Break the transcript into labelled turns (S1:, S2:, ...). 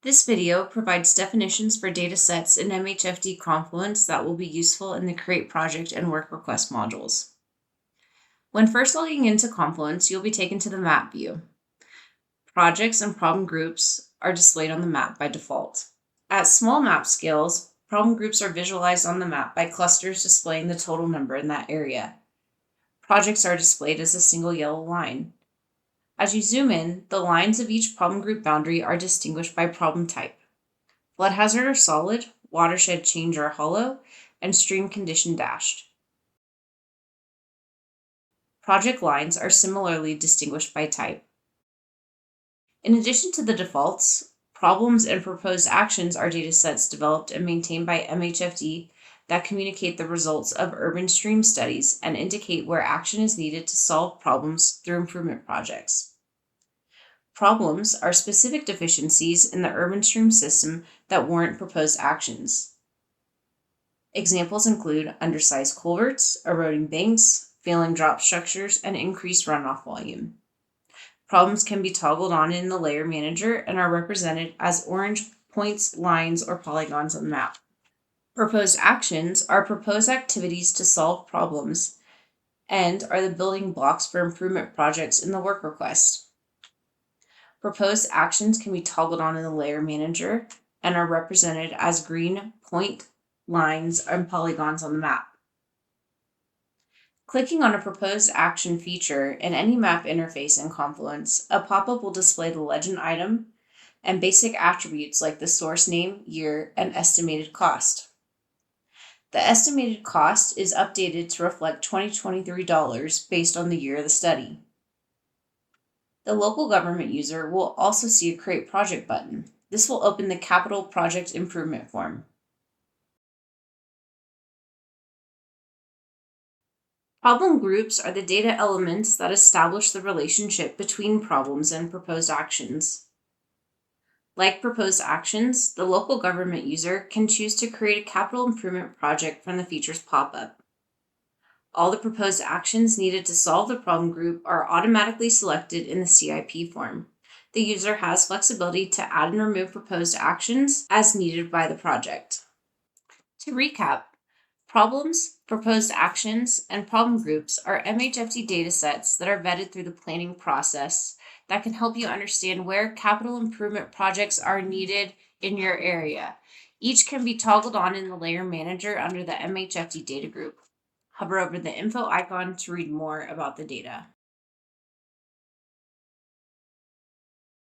S1: This video provides definitions for datasets in MHFD Confluence that will be useful in the Create Project and Work Request modules. When first logging into Confluence, you'll be taken to the map view. Projects and problem groups are displayed on the map by default. At small map scales, problem groups are visualized on the map by clusters displaying the total number in that area. Projects are displayed as a single yellow line. As you zoom in, the lines of each problem group boundary are distinguished by problem type. Flood hazard are solid, watershed change are hollow, and stream condition dashed. Project lines are similarly distinguished by type. In addition to the defaults, problems and proposed actions are datasets developed and maintained by MHFD that communicate the results of urban stream studies and indicate where action is needed to solve problems through improvement projects. Problems are specific deficiencies in the urban stream system that warrant proposed actions. Examples include undersized culverts, eroding banks, failing drop structures, and increased runoff volume. Problems can be toggled on in the layer manager and are represented as orange points, lines, or polygons on the map. Proposed actions are proposed activities to solve problems and are the building blocks for improvement projects in the work request. Proposed actions can be toggled on in the layer manager and are represented as green point, lines, and polygons on the map. Clicking on a proposed action feature in any map interface in Confluence, a pop-up will display the legend item and basic attributes like the source name, year, and estimated cost. The estimated cost is updated to reflect $2023 based on the year of the study. The local government user will also see a Create Project button. This will open the Capital Project Improvement form. Problem groups are the data elements that establish the relationship between problems and proposed actions. Like proposed actions, the local government user can choose to create a capital improvement project from the features pop-up. All the proposed actions needed to solve the problem group are automatically selected in the CIP form. The user has flexibility to add and remove proposed actions as needed by the project. To recap, problems, proposed actions, and problem groups are MHFD datasets that are vetted through the planning process that can help you understand where capital improvement projects are needed in your area. Each can be toggled on in the layer manager under the MHFD data group. Hover over the info icon to read more about the data.